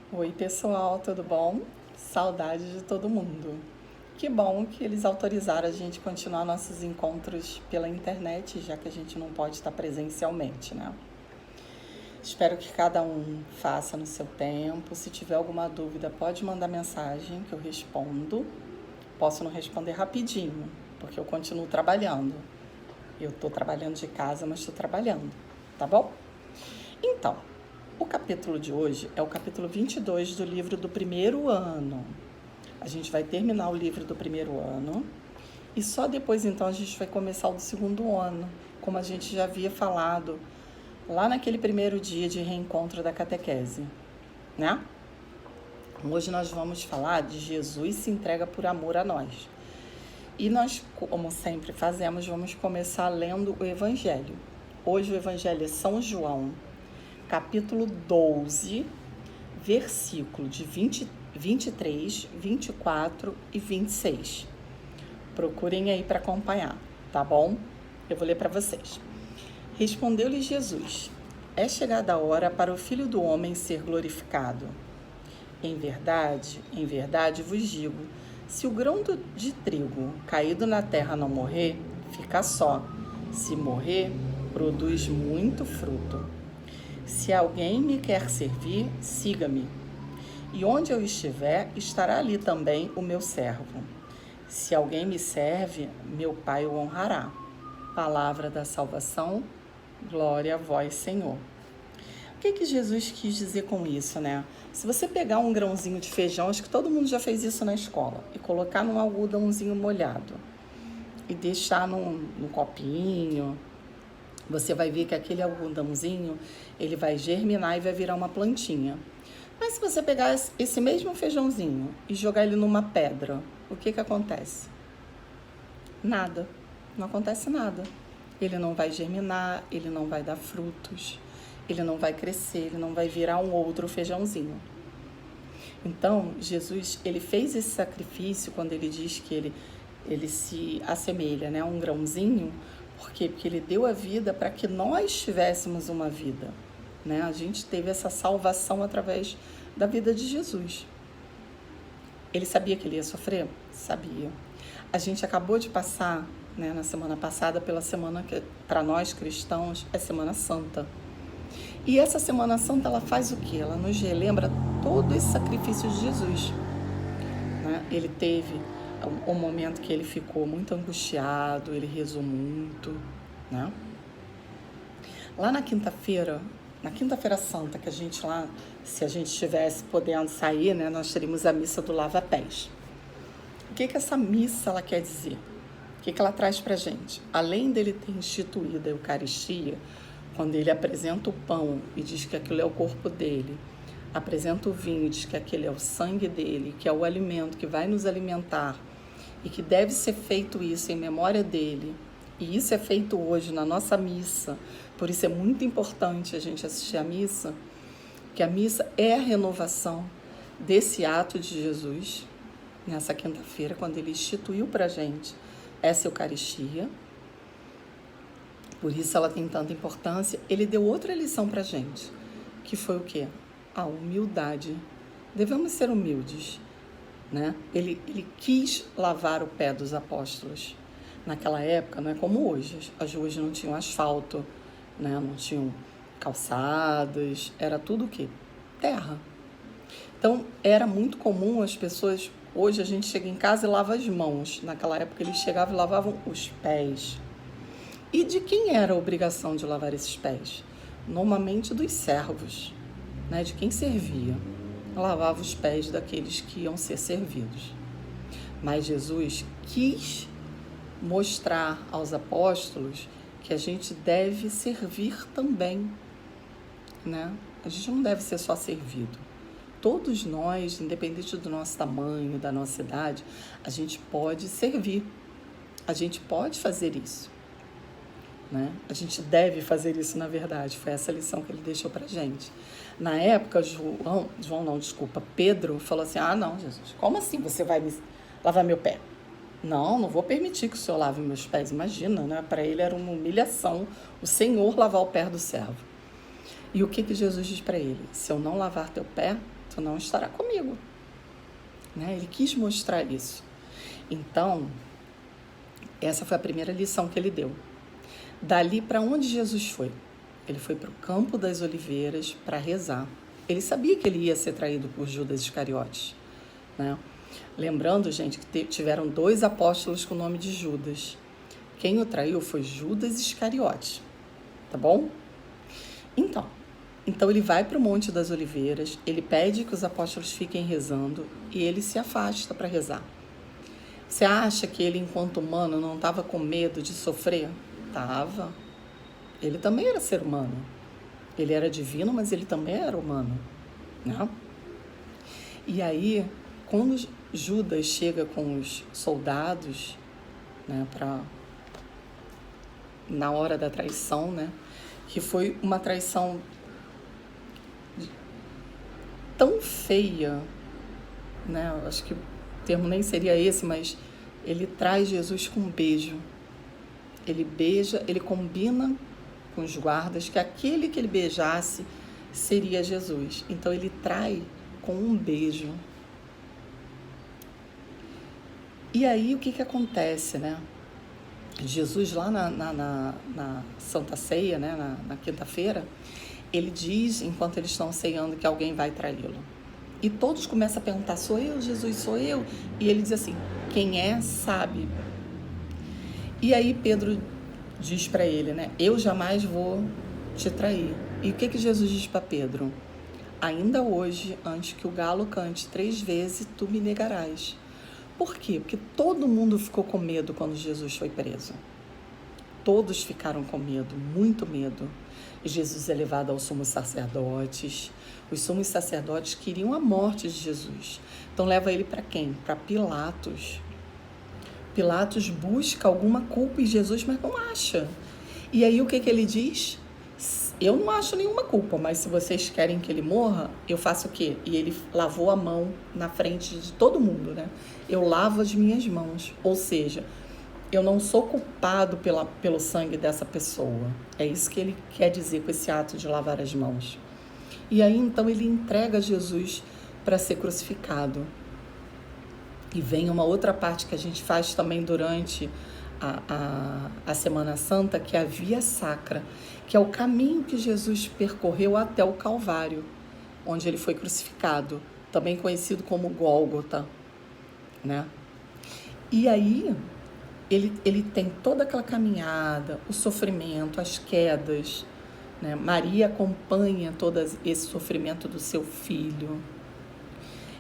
Oi, pessoal, tudo bom? Saudade de todo mundo. Que bom que eles autorizaram a gente continuar nossos encontros pela internet, já que a gente não pode estar presencialmente, né? Espero que cada um faça no seu tempo. Se tiver alguma dúvida, pode mandar mensagem que eu respondo. Posso não responder rapidinho, porque eu continuo trabalhando. Eu estou trabalhando de casa, mas estou trabalhando, tá bom? Então, o capítulo de hoje é o capítulo 22 do livro do primeiro ano. A gente vai terminar o livro do primeiro ano e só depois então a gente vai começar o do segundo ano, como a gente já havia falado lá naquele primeiro dia de reencontro da catequese, né? Hoje nós vamos falar de Jesus se entrega por amor a nós. E nós, como sempre fazemos, vamos começar lendo o Evangelho. Hoje o Evangelho é São João, capítulo 12, versículo de 23, 24 e 26. Procurem aí para acompanhar, tá bom? Eu vou ler para vocês. Respondeu-lhe Jesus: É chegada a hora para o Filho do Homem ser glorificado. Em verdade vos digo, se o grão de trigo caído na terra não morrer, fica só. Se morrer, produz muito fruto. Se alguém me quer servir, siga-me. E onde eu estiver, estará ali também o meu servo. Se alguém me serve, meu Pai o honrará. Palavra da salvação, glória a vós, Senhor. O que Jesus quis dizer com isso, né? Se você pegar um grãozinho de feijão, acho que todo mundo já fez isso na escola, e colocar num algodãozinho molhado, e deixar num copinho, você vai ver que aquele algodãozinho, ele vai germinar e vai virar uma plantinha. Mas se você pegar esse mesmo feijãozinho e jogar ele numa pedra, o que acontece? Nada. Não acontece nada. Ele não vai germinar, ele não vai dar frutos, ele não vai crescer, ele não vai virar um outro feijãozinho. Então, Jesus, ele fez esse sacrifício quando ele diz que ele se assemelha, né, a um grãozinho. Por quê? Porque ele deu a vida para que nós tivéssemos uma vida, né? A gente teve essa salvação através da vida de Jesus. Ele sabia que ele ia sofrer? Sabia. A gente acabou de passar, né, na semana passada, pela semana que para nós cristãos é Semana Santa. E essa Semana Santa, ela faz o quê? Ela nos relembra todo esse sacrifício de Jesus, né? Ele teve um momento que ele ficou muito angustiado, ele rezou muito, né? Lá na quinta-feira santa, que a gente lá, se a gente estivesse podendo sair, né, nós teríamos a missa do lava-pés. O que essa missa ela quer dizer? O que ela traz pra gente? Além dele ter instituído a Eucaristia, quando ele apresenta o pão e diz que aquilo é o corpo dele, apresenta o vinho e diz que aquele é o sangue dele, que é o alimento que vai nos alimentar e que deve ser feito isso em memória dele. E isso é feito hoje na nossa missa. Por isso é muito importante a gente assistir a missa, que a missa é a renovação desse ato de Jesus, nessa quinta-feira, quando ele instituiu para a gente essa Eucaristia. Por isso ela tem tanta importância. Ele deu outra lição para a gente, que foi o quê? A humildade. Devemos ser humildes, né? Ele quis lavar o pé dos apóstolos. Naquela época, não é como hoje. As ruas não tinham asfalto, né? Não tinham calçadas, era tudo o quê? Terra. Então, era muito comum as pessoas... Hoje a gente chega em casa e lava as mãos. Naquela época eles chegavam e lavavam os pés. E de quem era a obrigação de lavar esses pés? Normalmente dos servos, né? De quem servia. Lavava os pés daqueles que iam ser servidos. Mas Jesus quis mostrar aos apóstolos que a gente deve servir também, né? A gente não deve ser só servido. Todos nós, independente do nosso tamanho, da nossa idade, a gente pode servir. A gente pode fazer isso, né? A gente deve fazer isso, na verdade. Foi essa lição que ele deixou pra gente. Na época, Pedro falou assim: ah, não, Jesus, como assim você vai me lavar meu pé? Não vou permitir que o Senhor lave meus pés. Imagina, né? Para ele era uma humilhação o Senhor lavar o pé do servo. E o que Jesus diz para ele? Se eu não lavar teu pé, tu tu não estará comigo. Né? Ele quis mostrar isso. Então, essa foi a primeira lição que ele deu. Dali, para onde Jesus foi? Ele foi para o Campo das Oliveiras para rezar. Ele sabia que ele ia ser traído por Judas Iscariotes. Né? Lembrando, gente, que tiveram 2 apóstolos com o nome de Judas. Quem o traiu foi Judas Iscariotes. Tá bom? Então ele vai para o Monte das Oliveiras, ele pede que os apóstolos fiquem rezando e ele se afasta para rezar. Você acha que ele, enquanto humano, não estava com medo de sofrer? Estava. Ele também era ser humano. Ele era divino, mas ele também era humano. Né? E aí, quando Judas chega com os soldados, né, na hora da traição, né, que foi uma traição tão feia, né? Acho que o termo nem seria esse, mas ele traz Jesus com um beijo. Ele beija, ele combina com os guardas que aquele que ele beijasse seria Jesus. Então ele trai com um beijo. E aí o que acontece, né? Jesus lá na Santa Ceia, né, na quinta-feira, ele diz, enquanto eles estão ceando, que alguém vai traí-lo. E todos começam a perguntar, sou eu, Jesus, sou eu? E ele diz assim, quem é, sabe. E aí Pedro diz para ele, né, eu jamais vou te trair. E o que Jesus diz para Pedro? Ainda hoje, antes que o galo cante 3 vezes, tu me negarás. Por quê? Porque todo mundo ficou com medo quando Jesus foi preso. Todos ficaram com medo, muito medo. Jesus é levado aos sumos sacerdotes. Os sumos sacerdotes queriam a morte de Jesus. Então leva ele para quem? Para Pilatos. Pilatos busca alguma culpa em Jesus, mas não acha. E aí o que ele diz? Eu não acho nenhuma culpa, mas se vocês querem que ele morra, eu faço o quê? E ele lavou a mão na frente de todo mundo, né? Eu lavo as minhas mãos. Ou seja, eu não sou culpado pelo sangue dessa pessoa. É isso que ele quer dizer com esse ato de lavar as mãos. E aí, então, ele entrega Jesus para ser crucificado. E vem uma outra parte que a gente faz também durante a Semana Santa, que é a Via Sacra, que é o caminho que Jesus percorreu até o Calvário, onde ele foi crucificado, também conhecido como Gólgota, né? E aí, ele tem toda aquela caminhada, o sofrimento, as quedas, né? Maria acompanha todo esse sofrimento do seu filho.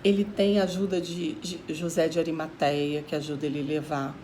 Ele tem a ajuda de José de Arimateia, que ajuda ele a levar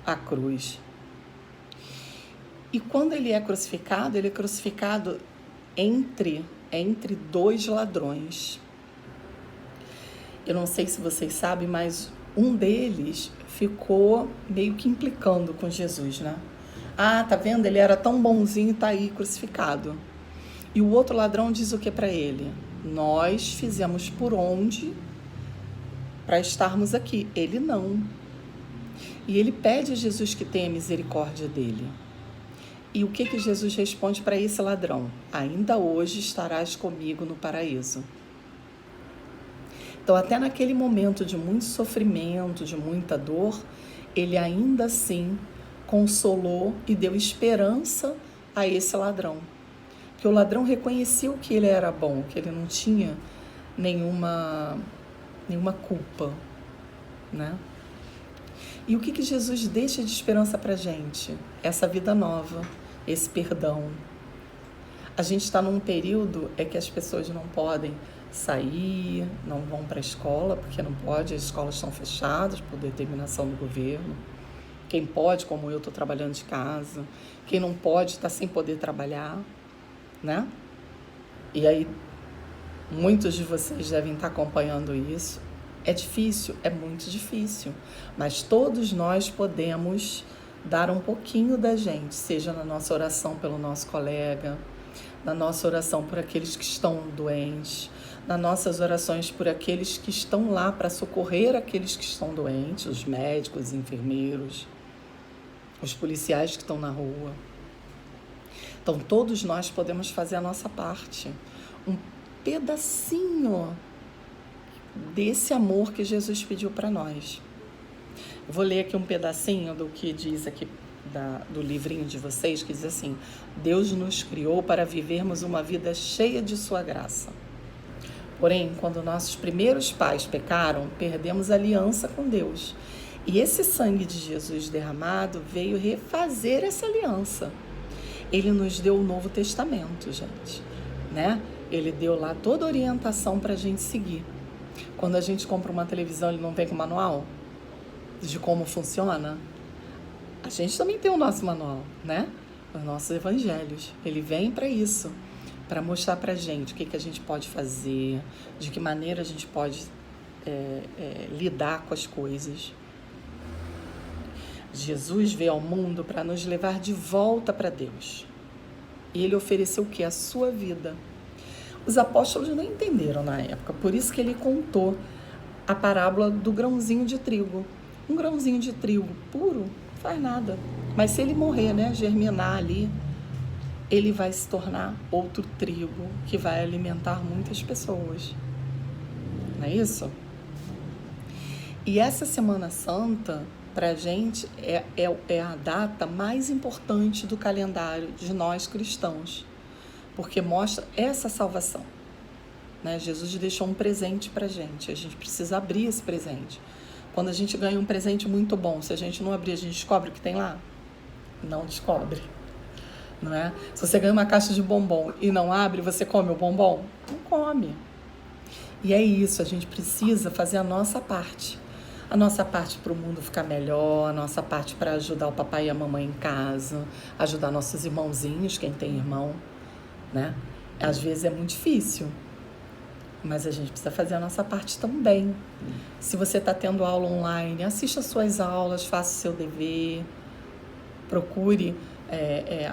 a cruz. E quando ele é crucificado entre 2 ladrões. Eu não sei se vocês sabem, mas um deles ficou meio que implicando com Jesus, né? Ah, tá vendo? Ele era tão bonzinho e tá aí crucificado. E o outro ladrão diz o que para ele? Nós fizemos por onde para estarmos aqui. Ele não. E ele pede a Jesus que tenha misericórdia dele. E o que Jesus responde para esse ladrão? Ainda hoje estarás comigo no paraíso. Então, até naquele momento de muito sofrimento, de muita dor, ele ainda assim consolou e deu esperança a esse ladrão. Porque o ladrão reconheceu que ele era bom, que ele não tinha nenhuma culpa, né? E o que Jesus deixa de esperança para a gente? Essa vida nova, esse perdão. A gente está num período que as pessoas não podem sair, não vão para a escola, porque não pode, as escolas estão fechadas por determinação do governo. Quem pode, como eu, estou trabalhando de casa. Quem não pode, está sem poder trabalhar, né? E aí, muitos de vocês devem estar acompanhando isso. É difícil, é muito difícil, mas todos nós podemos dar um pouquinho da gente, seja na nossa oração pelo nosso colega, na nossa oração por aqueles que estão doentes, nas nossas orações por aqueles que estão lá para socorrer aqueles que estão doentes, os médicos, os enfermeiros, os policiais que estão na rua. Então, todos nós podemos fazer a nossa parte, um pedacinho desse amor que Jesus pediu para nós. Eu vou ler aqui um pedacinho do que diz aqui do livrinho de vocês, que diz assim: Deus nos criou para vivermos uma vida cheia de sua graça. Porém, quando nossos primeiros pais pecaram, perdemos a aliança com Deus. E esse sangue de Jesus derramado veio refazer essa aliança. Ele nos deu o Novo Testamento, gente, né? Ele deu lá toda a orientação para a gente seguir. Quando a gente compra uma televisão, ele não vem com manual de como funciona? A gente também tem o nosso manual, né? Os nossos evangelhos. Ele vem para isso, para mostrar para a gente o que a gente pode fazer, de que maneira a gente pode lidar com as coisas. Jesus veio ao mundo para nos levar de volta para Deus. E ele ofereceu o quê? A sua vida. Os apóstolos não entenderam na época, por isso que ele contou a parábola do grãozinho de trigo. Um grãozinho de trigo puro não faz nada. Mas se ele morrer, né, germinar ali, ele vai se tornar outro trigo que vai alimentar muitas pessoas. Não é isso? E essa Semana Santa, para a gente, é a data mais importante do calendário de nós cristãos, porque mostra essa salvação, né? Jesus deixou um presente para a gente precisa abrir esse presente. Quando a gente ganha um presente muito bom, se a gente não abrir, a gente descobre o que tem lá? Não descobre, não é? Se você ganha uma caixa de bombom e não abre, você come o bombom? Não come. E é isso, a gente precisa fazer a nossa parte. A nossa parte para o mundo ficar melhor, a nossa parte para ajudar o papai e a mamãe em casa, ajudar nossos irmãozinhos, quem tem irmão, né? Às vezes é muito difícil, mas a gente precisa fazer a nossa parte também. Se você está tendo aula online, assista suas aulas, faça o seu dever, procure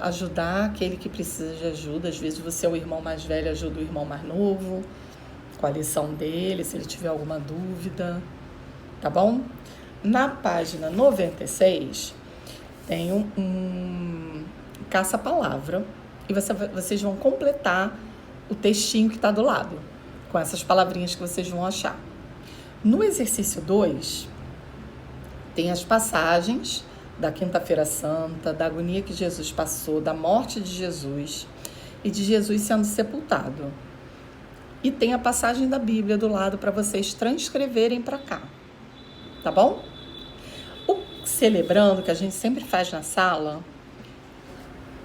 ajudar aquele que precisa de ajuda. Às vezes você é o irmão mais velho, ajuda o irmão mais novo com a lição dele, se ele tiver alguma dúvida. Tá bom? Na página 96 tem um caça-palavra e vocês vão completar o textinho que está do lado, com essas palavrinhas que vocês vão achar. No exercício 2, tem as passagens da Quinta-feira Santa, da agonia que Jesus passou, da morte de Jesus e de Jesus sendo sepultado. E tem a passagem da Bíblia do lado para vocês transcreverem para cá. Tá bom? O celebrando, que a gente sempre faz na sala,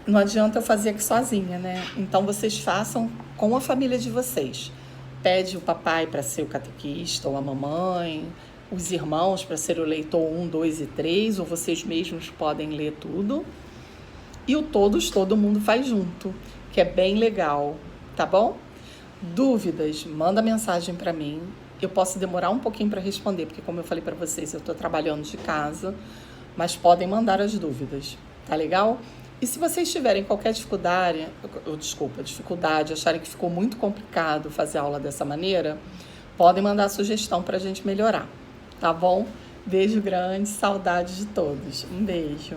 não adianta eu fazer aqui sozinha, né? Então, vocês façam com a família de vocês. Pede o papai para ser o catequista, ou a mamãe, os irmãos para ser o leitor 1, 2 e 3, ou vocês mesmos podem ler tudo. E o todos, todo mundo faz junto, que é bem legal, tá bom? Dúvidas, manda mensagem para mim. Eu posso demorar um pouquinho para responder, porque como eu falei para vocês, eu estou trabalhando de casa, mas podem mandar as dúvidas, tá legal? E se vocês tiverem qualquer dificuldade, acharem que ficou muito complicado fazer aula dessa maneira, podem mandar sugestão para a gente melhorar, tá bom? Beijo grande, saudade de todos. Um beijo.